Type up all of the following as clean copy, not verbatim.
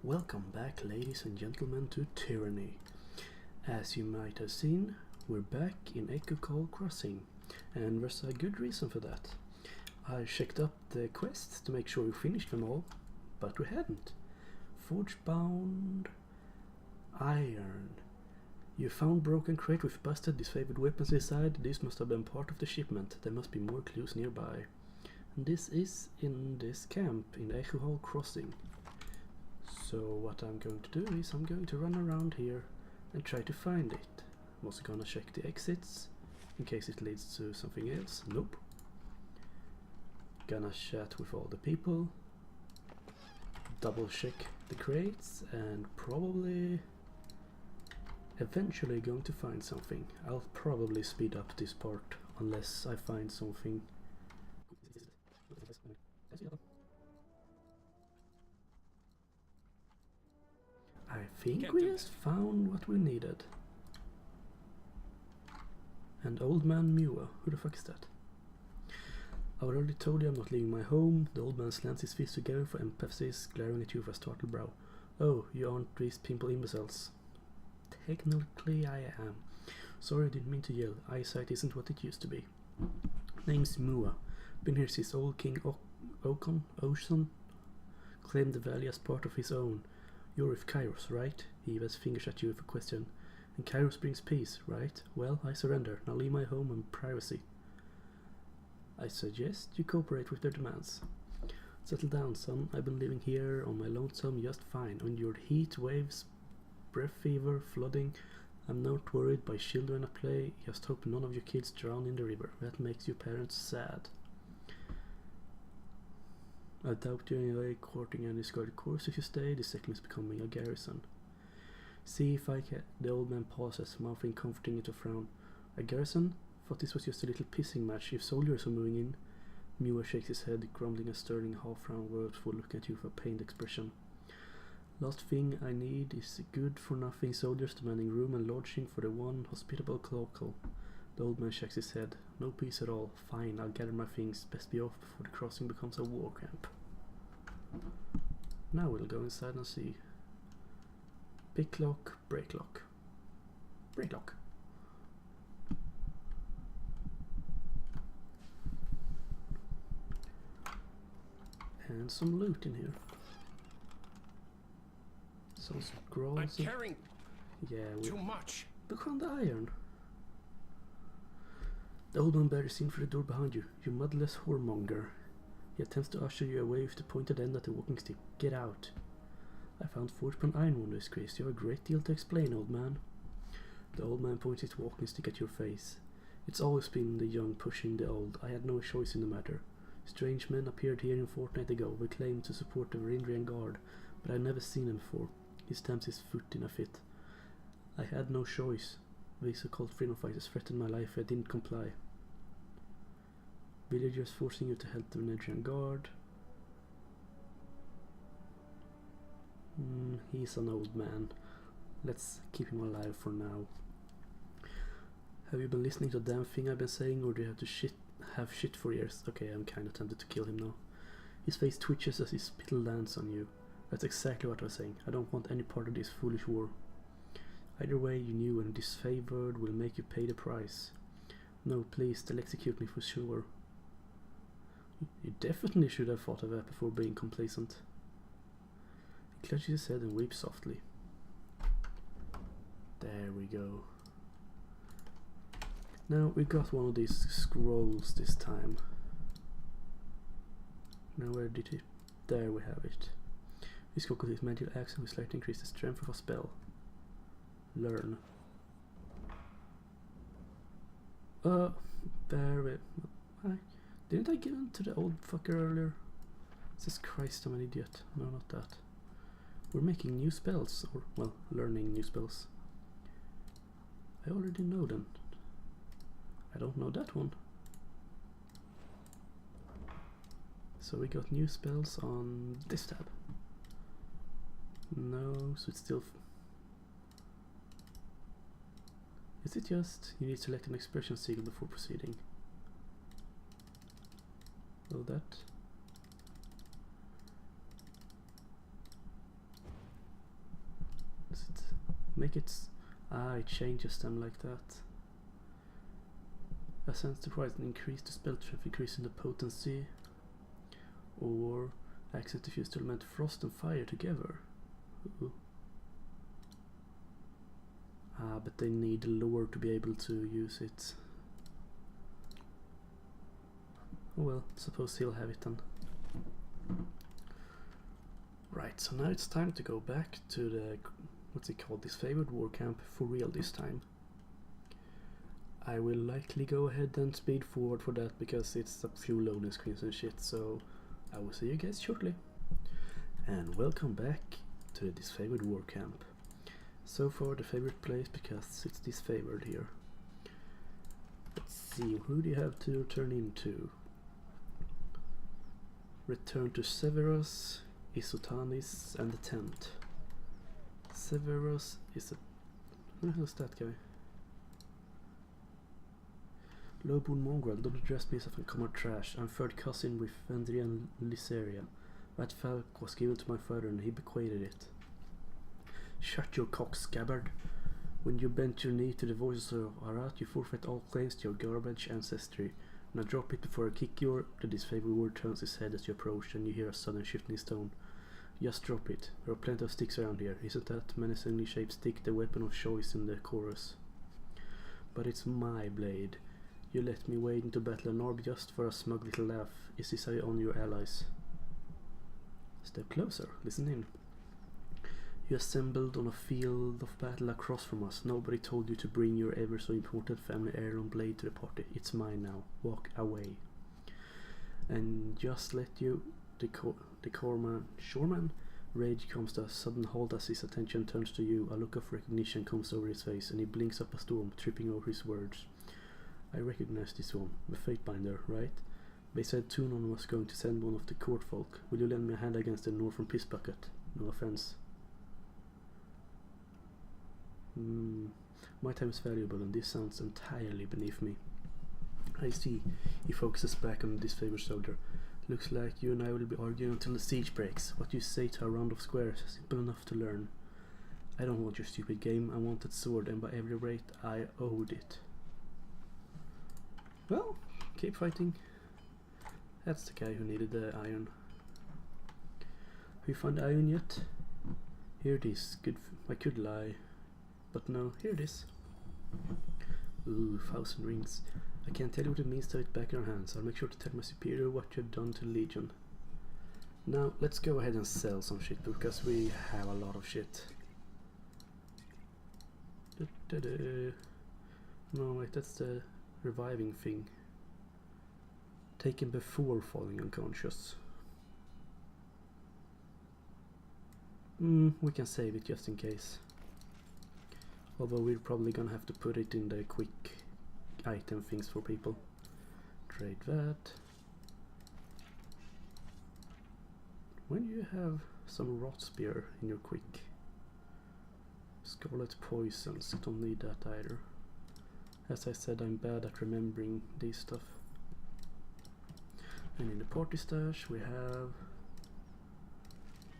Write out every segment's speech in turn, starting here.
Welcome back, ladies and gentlemen, to Tyranny. As you might have seen, we're back in Echo Call Crossing, and there's a good reason for that. I checked up the quests to make sure we finished them all, but we hadn't. Forge-bound iron. You found broken crate with busted, disfavored weapons inside. This must have been part of the shipment. There must be more clues nearby. And this is in this camp in Echo Call Crossing. So what I'm going to do is I'm going to run around here and try to find it. I'm also gonna check the exits in case it leads to something else. Nope. Gonna chat with all the people, double check the crates, and probably eventually going to find something. I'll probably speed up this part unless I find something. I think we just found what we needed. And Old Man Mua, who the fuck is that? I already told you I'm not leaving my home. The old man slants his fists together for emphasis, glaring at you with a startled brow. Oh, you aren't these pimple imbeciles. Technically I am. Sorry, I didn't mean to yell. Eyesight isn't what it used to be. Name's Mua. Been here since old King Ocean claimed the valley as part of his own. You're with Kairos, right? He waves fingers at you with a question. And Kairos brings peace, right? Well, I surrender. Now leave my home and privacy. I suggest you cooperate with their demands. Settle down, son. I've been living here on my lonesome just fine. Endured heat, waves, breath fever, flooding. I'm not worried by children at play. Just hope none of your kids drown in the river. That makes your parents sad. I doubt you enjoy courting and discarded course if you stay. The second is becoming a garrison. See if I can. The old man pauses, mouthing comforting into a frown. A garrison? Thought this was just a little pissing match. If soldiers are moving in. Mua shakes his head, grumbling a sterling half-round word before looking at you with a pained expression. Last thing I need is good-for-nothing soldiers demanding room and lodging for the one hospitable local. The old man shakes his head. No peace at all. Fine, I'll gather my things. Best be off before the crossing becomes a war camp. Now we'll go inside and see. Pick lock, break lock. Break lock. And some loot in here. Some scrolls. I'm carrying too much. Look on the iron. The old man barely seen through the door behind you. You mudless whoremonger. He attempts to usher you away with the pointed end at the walking stick. Get out. I found forge-bound iron one this case. You have a great deal to explain, old man. The old man points his walking stick at your face. It's always been the young pushing the old. I had no choice in the matter. Strange men appeared here a fortnight ago. They claimed to support the Verindrian Guard, but I'd never seen them before. He stamps his foot in a fit. I had no choice. These so-called freedom fighters threatened my life if I didn't comply. Villagers forcing you to help the Verindrian Guard. He's an old man. Let's keep him alive for now. Have you been listening to the damn thing I've been saying, or do you have to have shit for years? Okay, I'm kinda tempted to kill him now. His face twitches as his spittle lands on you. That's exactly what I was saying. I don't want any part of this foolish war. Either way, you knew, and disfavored will make you pay the price. No, please, they'll execute me for sure. You definitely should have thought of that before being complacent. He clutches his head and weeps softly. There we go. Now we got one of these scrolls this time. Now where did it? There we have it. This cockle is magic action will slightly increase the strength of a spell. Learn. Didn't I give him to the old fucker earlier? Jesus Christ, I'm an idiot. No, not that. We're making new spells, or, well, learning new spells. I already know them. I don't know that one. So we got new spells on this tab. No, so it's still... Is it just you need to select an expression signal before proceeding? Well, that Make it... it changes them like that. A sense to provide an increase to spell strength, increasing the potency. Or access to fuse element frost and fire together. Ooh. But they need the lore to be able to use it. Oh well, suppose he'll have it then. Right, so now it's time to go back to the, what's it called, disfavored war camp for real this time. I will likely go ahead and speed forward for that because it's a few loading screens and shit, so I will see you guys shortly. And welcome back to the disfavored war camp. So far the favorite place because it's disfavored here. Let's see, who do you have to turn into? Return to Severus, Isotanis, and the tent. Severus is a... who's that guy? Low-born mongrel, double dressed piece of uncommon trash. I'm third cousin with Vendria and Lyceria. That falk was given to my father and he bequeathed it. Shut your cock, scabbard. When you bent your knee to the voices of Arat, you forfeit all claims to your garbage ancestry. Now drop it before I kick your... The disfavored word turns his head as you approach and you hear a sudden shift in his tone. Just drop it. There are plenty of sticks around here. Isn't that menacingly shaped stick the weapon of choice in the chorus? But it's my blade. You let me wade into battle and orb just for a smug little laugh. Is this how you honor your allies? Step closer. Listen in. You assembled on a field of battle across from us. Nobody told you to bring your ever so important family heirloom blade to the party. It's mine now. Walk away. And just let you, the shoreman, rage comes to a sudden halt as his attention turns to you. A look of recognition comes over his face and he blinks up a storm, tripping over his words. I recognize this one, the Fatebinder, right? They said Tunon was going to send one of the court folk. Will you lend me a hand against the northern piss bucket? No offense. My time is valuable and this sounds entirely beneath me. I see. He focuses back on the disfavored soldier. Looks like you and I will be arguing until the siege breaks. What you say to a round of squares, simple enough to learn. I don't want your stupid game, I want that sword and by every rate I owed it. Well, keep fighting. That's the guy who needed the iron. Have you found the iron yet? Here it is. Good. I could lie. But no, here it is. Ooh, 1,000 rings. I can't tell you what it means to have it back in our hands. I'll make sure to tell my superior what you've done to the Legion. Now, let's go ahead and sell some shit because we have a lot of shit. No, wait, that's the reviving thing. Taken before falling unconscious. We can save it just in case. Although we're probably gonna have to put it in the quick item things for people. Trade that. When you have some rot spear in your quick. Scarlet poisons, I don't need that either. As I said, I'm bad at remembering this stuff. And in the party stash we have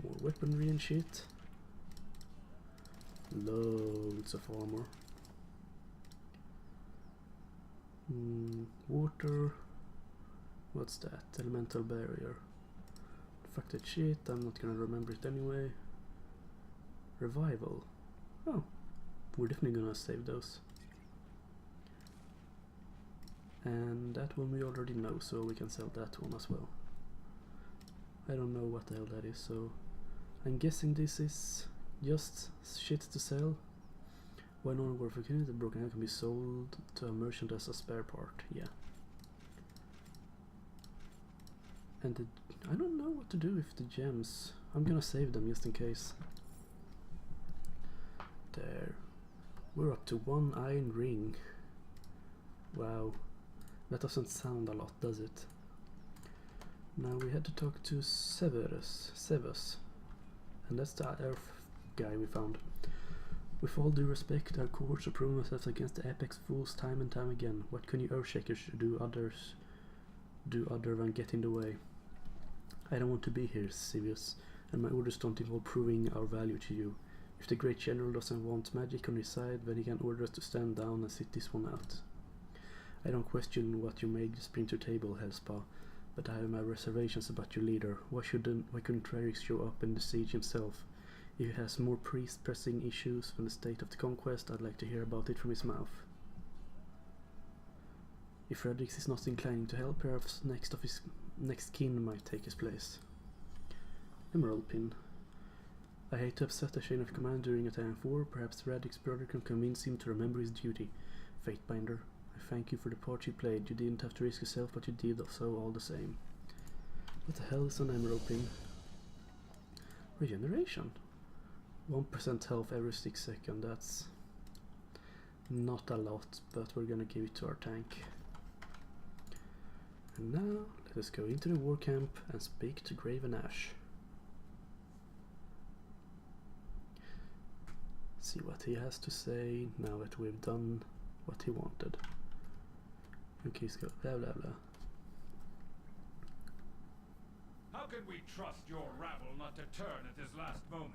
more weaponry and shit. Loads of armor. Water. What's that? Elemental barrier. Fuck that shit, I'm not gonna remember it anyway. Revival. Oh, we're definitely gonna save those. And that one we already know, so we can sell that one as well. I don't know what the hell that is, so I'm guessing this is just shit to sell. When on worth the broken hand can be sold to a merchant as a spare part, yeah. And I don't know what to do with the gems. I'm gonna save them just in case. There. We're up to 1 iron ring. Wow. That doesn't sound a lot, does it? Now we had to talk to Severus. And that's the earth guy we found. With all due respect, our courts have proven themselves against the apex fools time and time again. What can you earthshakers do other than get in the way? I don't want to be here, Sivius, and my orders don't involve proving our value to you. If the great general doesn't want magic on his side, then he can order us to stand down and sit this one out. I don't question what you mages bring to the table, Hellspaw, but I have my reservations about your leader. Why couldn't Trerix show up in the siege himself? If he has more pressing issues than the state of the conquest, I'd like to hear about it from his mouth. If Fredrix is not inclining to help, perhaps next kin might take his place. Emerald Pin. I hate to upset a chain of command during a time of war. Perhaps Radix's brother can convince him to remember his duty. Fatebinder. I thank you for the part you played. You didn't have to risk yourself, but you did so all the same. What the hell is an Emerald Pin? Regeneration. 1% health every 6 seconds. That's not a lot, but we're gonna give it to our tank. And now, let us go into the war camp and speak to Graven Ash. See what he has to say now that we've done what he wanted. Okay, let's go blah blah blah. How can we trust your rabble not to turn at this last moment?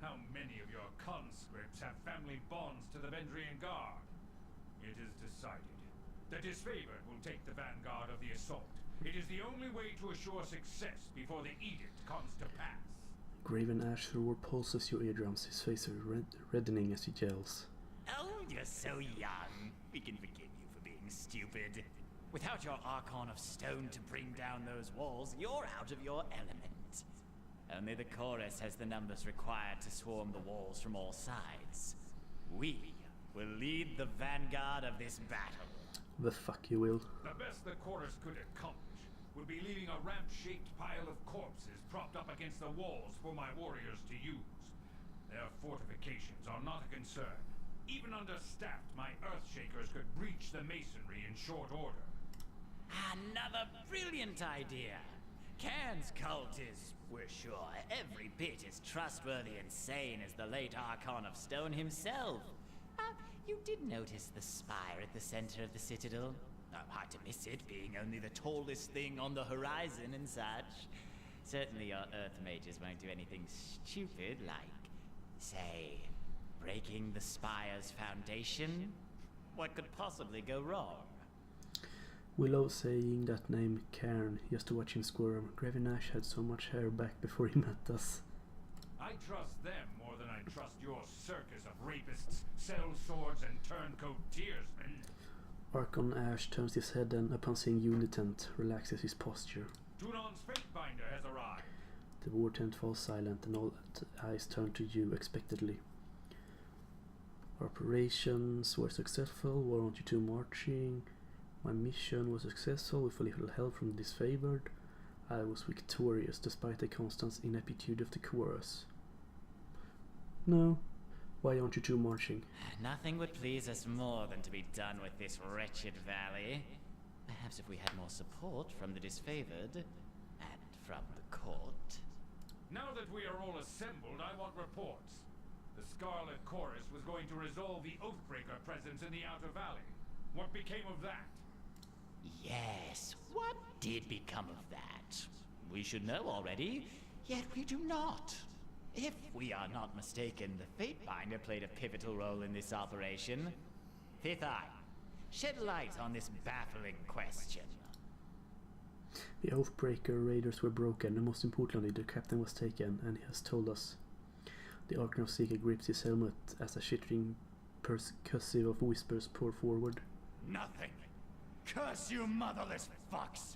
How many of your conscripts have family bonds to the Vendrian Guard? It is decided. The disfavored will take the vanguard of the assault. It is the only way to assure success before the edict comes to pass. Graven Ash roar pulses your eardrums, his face reddening as he yells. Oh, you're so young. We can forgive you for being stupid. Without your Archon of Stone to bring down those walls, you're out of your element. Only the chorus has the numbers required to swarm the walls from all sides. We will lead the vanguard of this battle. The fuck you will. The best the chorus could accomplish would be leaving a ramp-shaped pile of corpses propped up against the walls for my warriors to use. Their fortifications are not a concern. Even understaffed, my Earthshakers could breach the masonry in short order. Another brilliant idea. Cairn's cult is, we're sure, every bit as trustworthy and sane as the late Archon of Stone himself. You did notice the spire at the center of the citadel? Hard to miss it, being only the tallest thing on the horizon and such. Certainly your Earth mages won't do anything stupid like, say, breaking the spire's foundation? What could possibly go wrong? Willow saying that name Cairn just to watch him squirm. Graven Ash had so much hair back before he met us. I trust them more than I trust your circus of rapists, sellswords, and turncoat tearsmen. Archon Ash turns his head and, upon seeing Unitent, relaxes his posture. Tunon's Fatebinder has arrived. The war tent falls silent and all eyes turn to you expectantly. Our operations were successful, war on you two marching. My mission was successful with a little help from the disfavored. I was victorious despite the constant ineptitude of the chorus. No, why aren't you two marching? Nothing would please us more than to be done with this wretched valley. Perhaps if we had more support from the disfavored, and from the court. Now that we are all assembled, I want reports. The Scarlet Chorus was going to resolve the Oathbreaker presence in the Outer Valley. What became of that? Yes, what did become of that? We should know already, yet we do not. If we are not mistaken, the Fatebinder played a pivotal role in this operation. Fifth Eye, shed light on this baffling question. The Oathbreaker raiders were broken, and most importantly, the captain was taken, and he has told us. The Archon of Seeker grips his helmet as a shittering percussive of whispers pour forward. Nothing. Curse you, motherless fucks!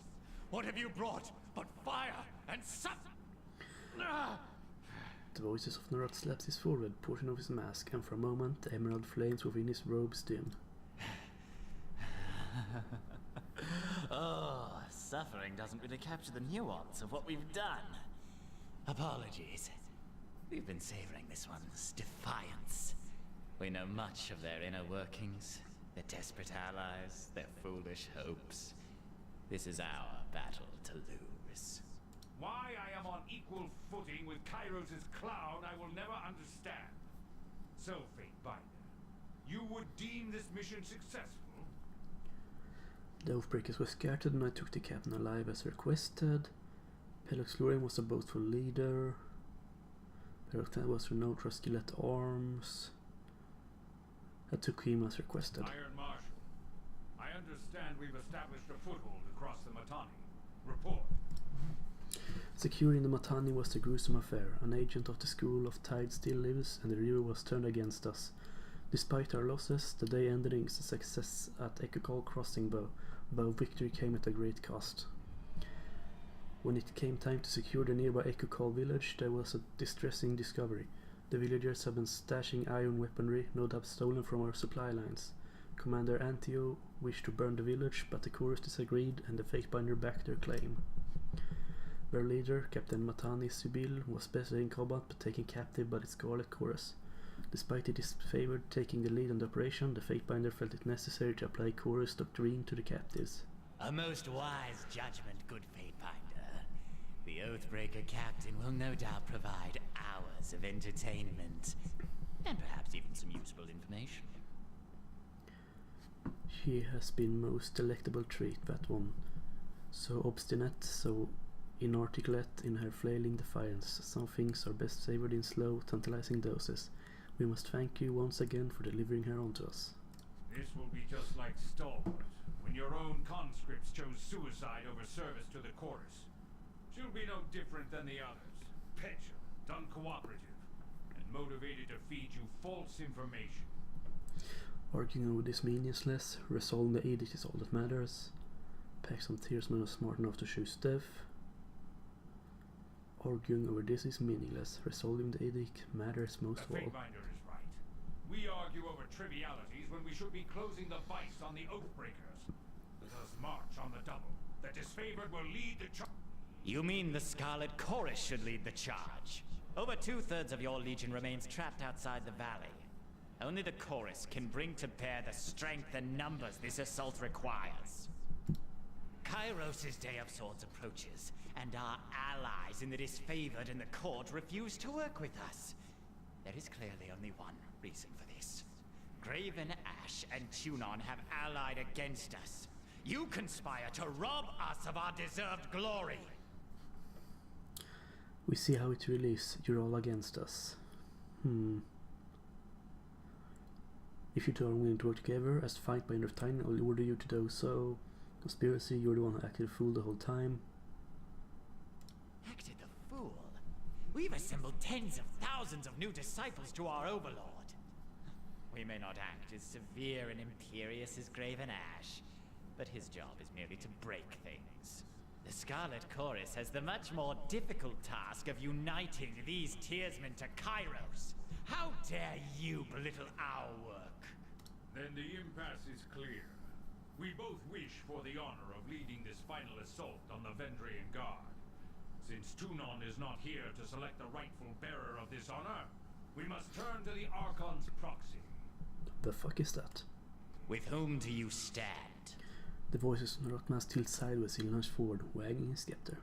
What have you brought but fire and suffering? The voices of Norat slaps his forehead, portion of his mask, and for a moment the emerald flames within his robes dim. Oh, suffering doesn't really capture the nuance of what we've done. Apologies. We've been savoring this one's defiance. We know much of their inner workings, their desperate allies, their foolish hopes. This is our battle to lose. Why I am on equal footing with Kairos' clown, I will never understand. So, Fatebinder, you would deem this mission successful? The Oathbreakers were scattered and I took the captain alive as requested. Pelox Lorien was a boastful leader. There was no skeleton arms. That took him as requested. Iron Marshal, I understand we've established a foothold across the Matani. Report. Securing the Matani was a gruesome affair. An agent of the School of Tide still lives, and the river was turned against us. Despite our losses, the day ended in success at Ekokal Crossing, though victory came at a great cost. When it came time to secure the nearby Ekokal village, there was a distressing discovery. The villagers have been stashing iron weaponry, no doubt stolen from our supply lines. Commander Antio wished to burn the village, but the chorus disagreed, and the Fatebinder backed their claim. Their leader, Captain Matani Sibyl, was better in combat but taken captive by the Scarlet Chorus. Despite the disfavored taking the lead in the operation, the Fatebinder felt it necessary to apply Chorus doctrine to the captives. A most wise judgment, good Fatebinder. The Oathbreaker captain will no doubt provide hours of entertainment, and perhaps even some useful information. She has been most delectable treat, that one. So obstinate, so inarticulate in her flailing defiance. Some things are best savored in slow, tantalizing doses. We must thank you once again for delivering her onto us. This will be just like Stalwart, when your own conscripts chose suicide over service to the chorus. She'll be no different than the others. Petulant, uncooperative, and motivated to feed you false information. Arguing over this meaningless, resolving the edict is all that matters. Paxton Tearsman was smart enough to choose death. Arguing over this is meaningless, resolving the edict matters most of all. The Fatebinder is right. We argue over trivialities when we should be closing the vice on the Oathbreakers. Let us march on the double. The disfavored will lead the charge. You mean the Scarlet Chorus should lead the charge? Over 2/3 of your legion remains trapped outside the valley. Only the Chorus can bring to bear the strength and numbers this assault requires. Kairos' Day of Swords approaches, and our allies in the disfavored and the court refuse to work with us. There is clearly only one reason for this. Graven Ash and Tunon have allied against us. You conspire to rob us of our deserved glory. We see how it really is. You're all against us. If you two are willing to work together as Fatebinder of Tyranny, I'll order you to do so. Conspiracy, you're the one who acted a fool the whole time. Acted the fool? We've assembled tens of thousands of new disciples to our overlord. We may not act as severe and imperious as Graven Ash, but his job is merely to break things. The Scarlet Chorus has the much more difficult task of uniting these tearsmen to Kairos. How dare you belittle our work? Then the impasse is clear. We both wish for the honor of leading this final assault on the Vendrian Guard. Since Tunon is not here to select the rightful bearer of this honor, we must turn to the Archon's proxy. The fuck is that? With whom do you stand? The voices on Rotman's tilt sideways, he lunged forward, wagging his scepter.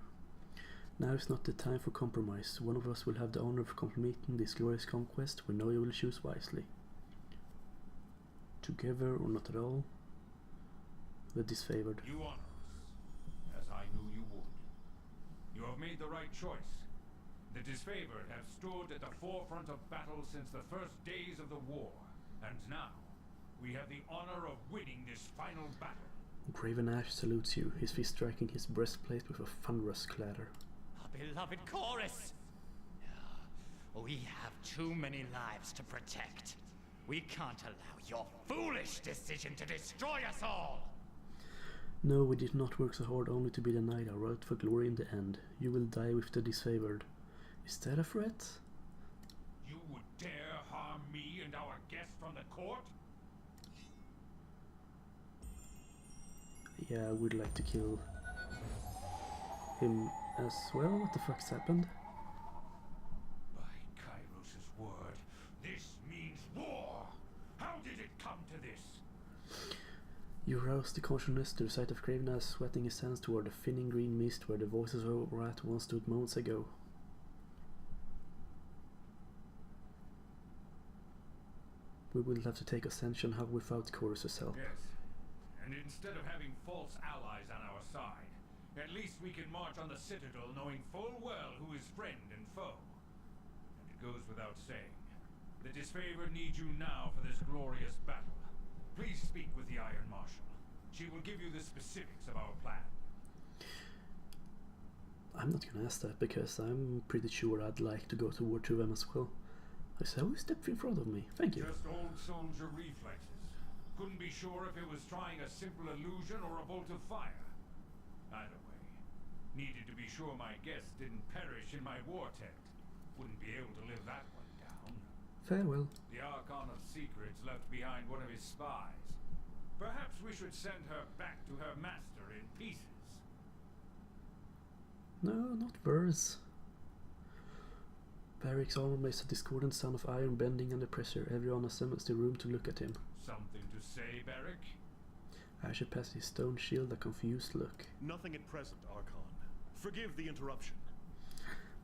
Now is not the time for compromise. One of us will have the honor of completing this glorious conquest. We know you will choose wisely. Together or not at all. The disfavored. You honor us, as I knew you would. You have made the right choice. The disfavored have stood at the forefront of battle since the first days of the war, and now we have the honor of winning this final battle. Graven Ash salutes you, his fist striking his breastplate with a thunderous clatter. Our beloved Chorus! We have too many lives to protect. We can't allow your foolish decision to destroy us all! No, we did not work so hard only to be denied our right for glory in the end. You will die with the disfavored. Is that a threat? You would dare harm me and our guest from the court? Yeah, I would like to kill him as well. What the fuck's happened? By Kairos' word, this means war! How did it come to this? You roused the consciousness to the sight of Graven sweating his hands toward the thinning green mist where the voices of Rat once stood moments ago. We will have to take Ascension Hub without Chorus's help. Yes, and instead of having false allies on our side, at least we can march on the Citadel knowing full well who is friend and foe. And it goes without saying. The disfavored need you now for this glorious battle. Please speak with the Iron Marshal. She will give you the specifics of our plan. I'm not gonna ask that because I'm pretty sure I'd like to go to war to them as well. I said, oh, step in front of me. Thank you. Just old soldier reflexes. Couldn't be sure if it was trying a simple illusion or a bolt of fire. Either way, needed to be sure my guests didn't perish in my war tent. Wouldn't be able to live that one down. Farewell. The Archon of Secrets left behind one of his spies. Perhaps we should send her back to her master in pieces. No, not Vers. Barrick's armor makes a discordant sound of iron bending under pressure. Everyone assembles the room to look at him. Something to say, Barrick? Asher passes his stone shield a confused look. Nothing at present, Archon. Forgive the interruption.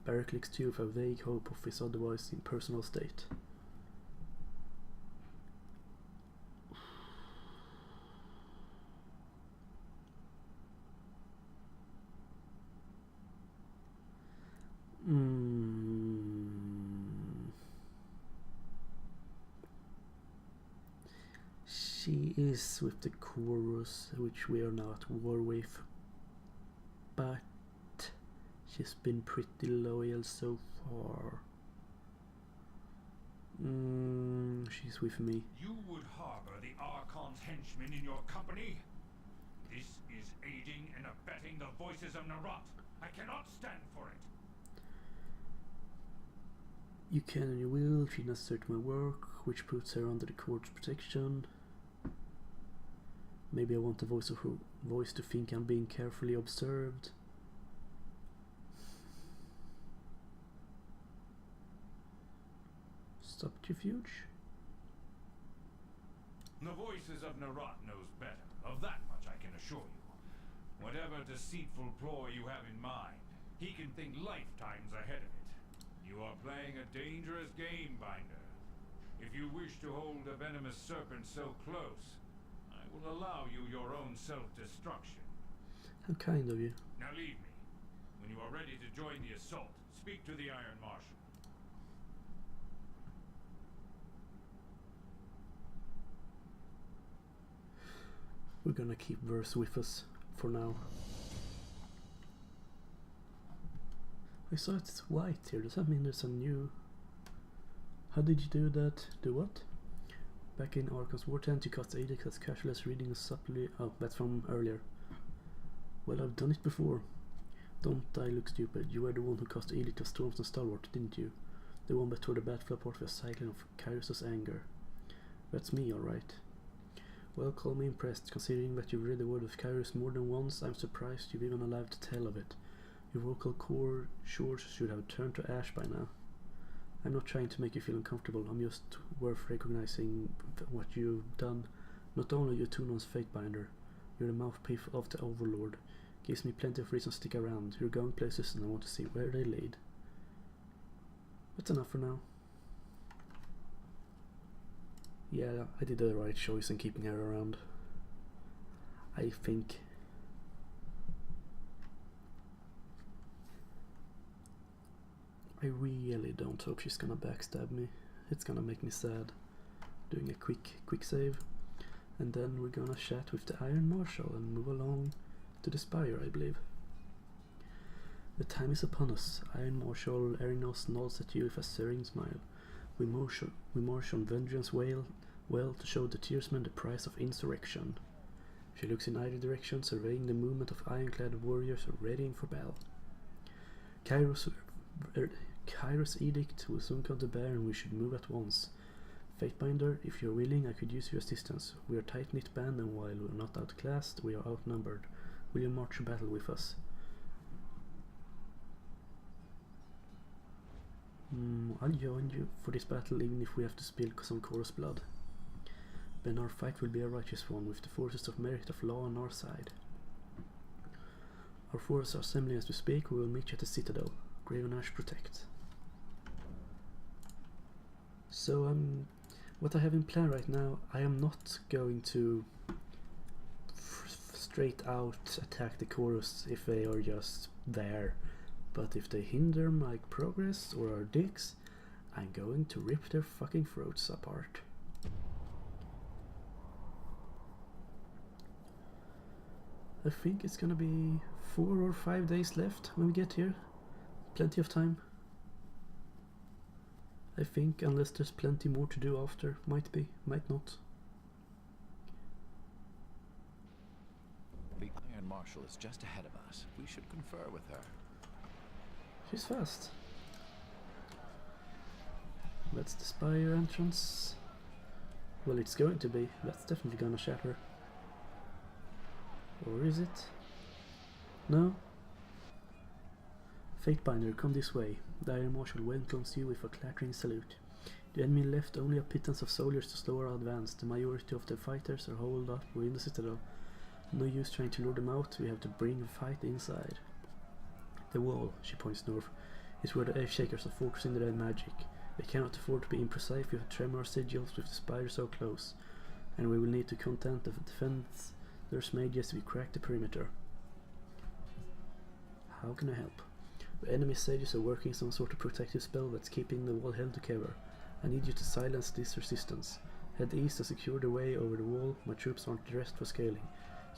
Barrick looks to you with a vague hope of his otherwise impersonal state. She is with the chorus, which we are now at war with, but she's been pretty loyal so far. She's with me. You would harbor the Archon's henchmen in your company? This is aiding and abetting the voices of Narat. I cannot stand for it. You can and you will. She does my work, which puts her under the court's protection. Maybe I want the voice to think I'm being carefully observed. Subterfuge? The voices of Narat knows better. Of that much I can assure you. Whatever deceitful ploy you have in mind, he can think lifetimes ahead of it. You are playing a dangerous game, Binder. If you wish to hold a venomous serpent so close, I will allow you your own self-destruction. How kind of you. Now leave me. When you are ready to join the assault, speak to the Iron Marshal. We're gonna keep Vers with us for now. I saw it's white here. Does that mean there's a new... How did you do that? Do what? Back in Archon's war tent, you cast Adex as casual as reading a subtly... Oh, that's from earlier. Well, I've done it before. Don't I look stupid? You were the one who cast Edict of Storms and Stalwart, didn't you? The one that tore the battlefield apart with a cyclone of Kyros's anger. That's me, alright. Well, call me impressed. Considering that you've read the word of Kairos more than once, I'm surprised you've even allowed to tell of it. Your vocal core shores should have turned to ash by now. I'm not trying to make you feel uncomfortable. I'm just worth recognizing what you've done. Not only you Tunon's fate binder, you're the mouthpiece of the Overlord. Gives me plenty of reason to stick around. You're going places and I want to see where they lead. That's enough for now. Yeah, I did the right choice in keeping her around. I think. I really don't hope she's gonna backstab me. It's gonna make me sad. Doing a quick save. And then we're gonna chat with the Iron Marshal and move along to the Spire, I believe. The time is upon us. Iron Marshal Erinos nods at you with a serene smile. We march on vengeance well to show the Tearsmen the price of insurrection. She looks in either direction, surveying the movement of ironclad warriors readying for battle. Kairos Edict will soon come to bear and we should move at once. Fatebinder, if you're willing, I could use your assistance. We are a tight-knit band and while we are not outclassed, we are outnumbered. Will you march to battle with us? I'll join you for this battle even if we have to spill some chorus blood. Then our fight will be a righteous one with the forces of merit of law on our side. Our forces are assembling as we speak. We will meet you at the Citadel. Graven Ash protect. So what I have in plan right now, I am not going to straight out attack the chorus if they are just there. But if they hinder my progress or are dicks, I'm going to rip their fucking throats apart. I think it's gonna be 4 or 5 days left when we get here. Plenty of time. I think, unless there's plenty more to do after. Might be, might not. The Iron Marshal is just ahead of us. We should confer with her. She's fast. That's the spire entrance. Well, it's going to be. That's definitely gonna shatter. Or is it? No? Fatebinder, come this way. The Iron Marshal welcomes you with a clattering salute. The enemy left only a pittance of soldiers to slow our advance. The majority of the fighters are holed up within the citadel. No use trying to lure them out, we have to bring the fight inside. The wall, she points north, is where the Earthshakers are fortressing their magic. We cannot afford to be imprecise with tremor sigils with the spire so close, and we will need to content the defenders made as we crack the perimeter. How can I help? The enemy sages are working some sort of protective spell that's keeping the wall held together. I need you to silence this resistance. Head east and secure the way over the wall. My troops aren't dressed for scaling.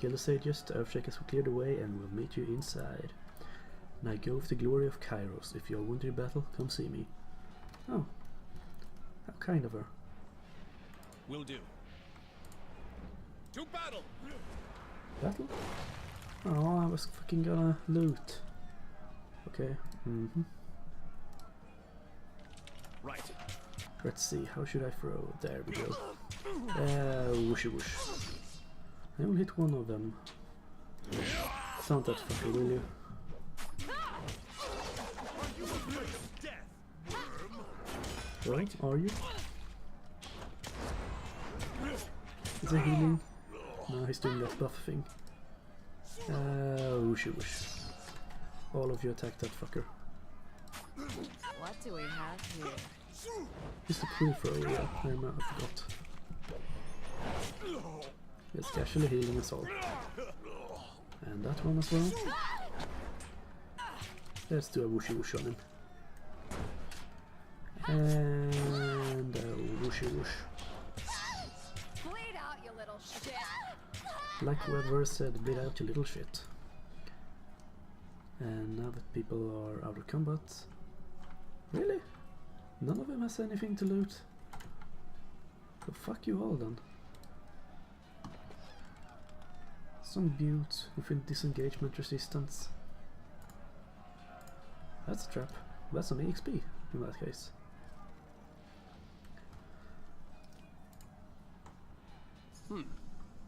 Kill the sages, the Earthshakers will clear the way, and we'll meet you inside. Now go with the glory of Kairos. If you're wounded in battle, come see me. Oh. How kind of her. Will do. To battle! Battle? Oh, I was fucking gonna loot. Okay. Right. Let's see, how should I throw? There we go. Whooshy whoosh. I only hit one of them. Sound that fucker, will you? Well, are you? Is he healing? No, he's doing that buff thing. Whooshy whoosh. All of you attack that fucker. What do we have here? Just a cool throw, yeah, I forgot. It's casually healing us all. And that one as well. Let's do a whooshy whoosh on him. And a whooshy whoosh. Bleed out, you little shit! Like whoever said, bleed out you little shit. And now that people are out of combat. Really? None of them has anything to loot? So fuck you all then. Some butte within disengagement resistance. That's a trap. That's some EXP in that case.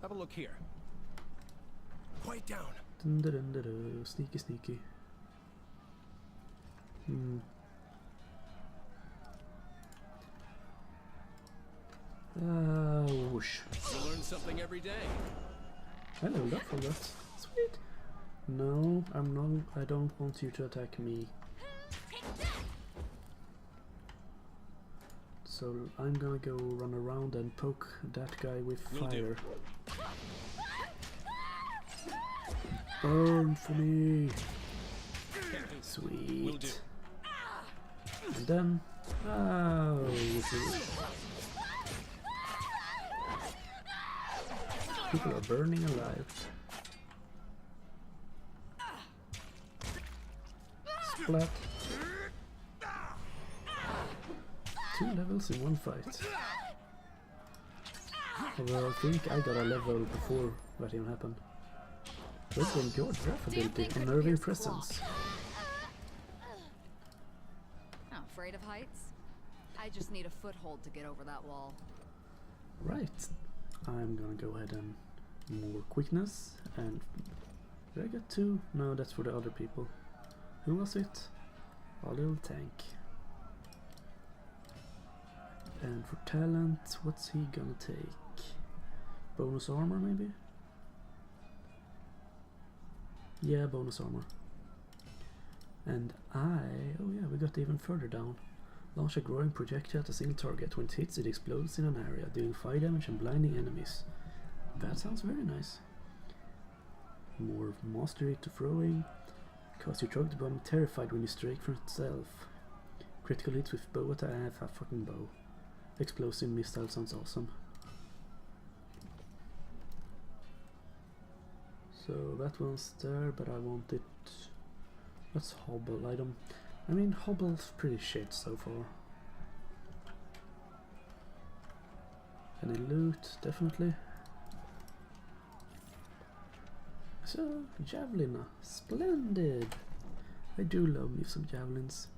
Have a look here. Quiet down. Dun -dun -dun -dun -dun. Sneaky, sneaky. Whoosh. You learn something every day. I leveled up from that. Sweet. No, I'm not. I don't want you to attack me. So I'm gonna go run around and poke that guy with fire. Burn for me. Sweet. And then, people are burning alive. Splat. 2 levels in one fight. Although I think I got a level before that even happened. What's on your draft ability? Unnerving presence. Not afraid of heights? I just need a foothold to get over that wall. Right. I'm gonna go ahead and more quickness and did I get 2? No, that's for the other people. Who was it? A little tank. And for talent, what's he gonna take? Bonus armor maybe? Yeah, bonus armor. And oh yeah, we got even further down. Launch a growing projectile at a single target. When it hits, it explodes in an area, doing fire damage and blinding enemies. That sounds very nice. More mastery to throwing. Cause your target to become terrified when you strike from itself. Critical hits with bow attack. I have a fucking bow. Explosive missile sounds awesome. So that one's there, but I want it. Let's hobble. I mean, hobble's pretty shit so far. Any loot? Definitely. So, javelin. Splendid! I do love me some javelins.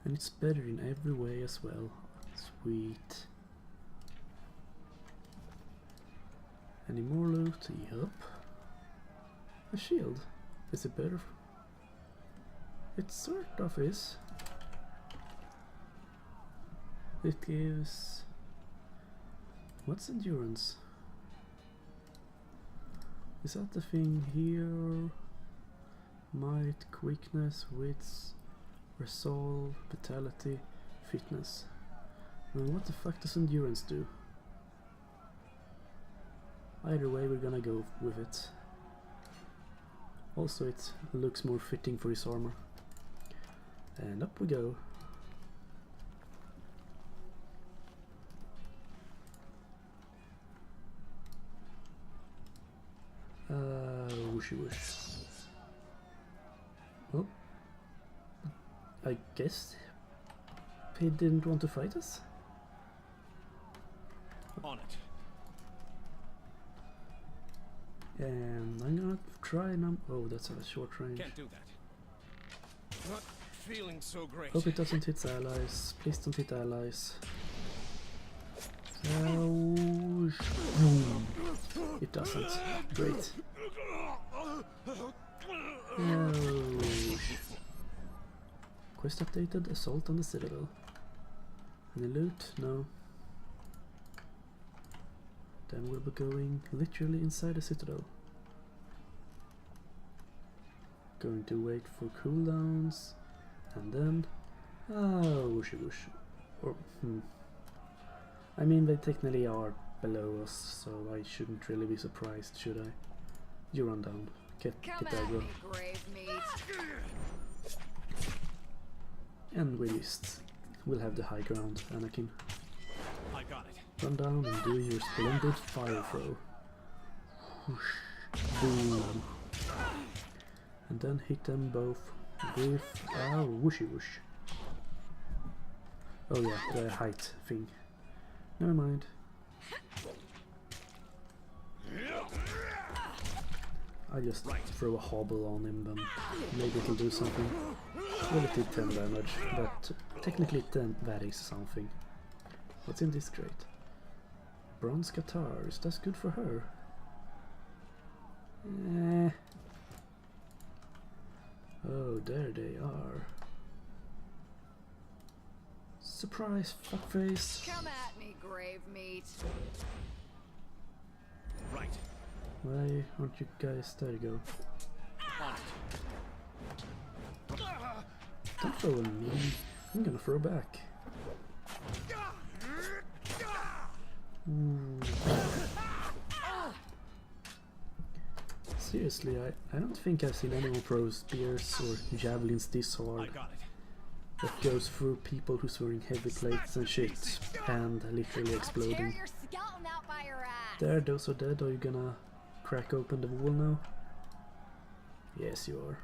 And it's better in every way as well. Sweet. Any more loot? Yup. A shield. Is it better? It sort of is. It gives... What's endurance? Is that the thing here? Might, quickness, wits, resolve, vitality, fitness. And what the fuck does endurance do? Either way, we're gonna go with it. Also, it looks more fitting for his armor. And up we go. Whooshy whoosh. Well, I guess he didn't want to fight us. On it. And I'm gonna try and oh, that's a short range. Can't do that. Not feeling so great. Hope it doesn't hit allies. Please don't hit allies. Boom. It doesn't. Great. No. Quest updated. Assault on the citadel. Any loot? No. Then we'll be going literally inside the citadel. Going to wait for cooldowns. And then... whooshy whoosh. Or, I mean, they technically are below us, so I shouldn't really be surprised, should I? You run down. Get aggro. And we'll have the high ground, Anakin. I got it. Run down and do your splendid fire throw. Whoosh. Boom. And then hit them both with whooshy whoosh. Oh yeah, the height thing. Never mind. I just throw a hobble on him, then maybe it'll do something. Well, it did 10 damage, but technically that is something. What's in this crate? Bronze guitars, that's good for her. Oh, there they are. Surprise, fuckface. Come at me, grave meat. Right. Why aren't you guys? There you go. Don't throw at me. I'm gonna throw back. Seriously, I don't think I've seen anyone throw spears or javelins this hard. I got it. That goes through people who's wearing heavy plates and shit and literally exploding. There, those are dead. Are you gonna crack open the wall now? Yes, you are.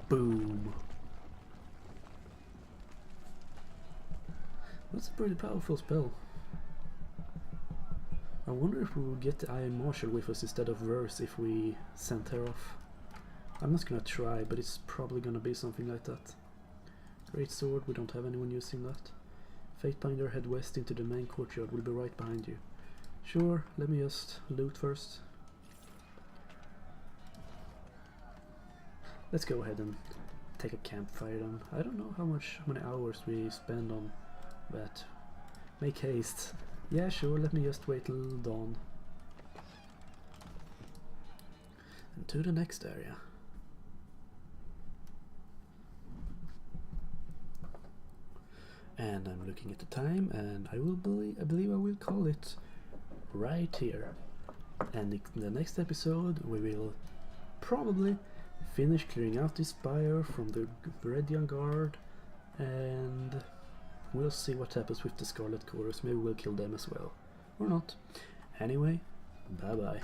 Boom. That's a pretty powerful spell. I wonder if we will get the Iron Marshal with us instead of Verse if we sent her off. I'm not gonna try, but it's probably gonna be something like that. Great sword, we don't have anyone using that. Fatebinder, head west into the main courtyard, we'll be right behind you. Sure, let me just loot first. Let's go ahead and take a campfire then. I don't know how many hours we spend on that. Make haste. Yeah, sure, let me just wait till dawn. And to the next area. And I'm looking at the time, and I believe I will call it right here. And in the next episode we will probably finish clearing out this spire from the Beredian Guard, and we'll see what happens with the Scarlet Chorus. Maybe we'll kill them as well, or not. Anyway, bye bye.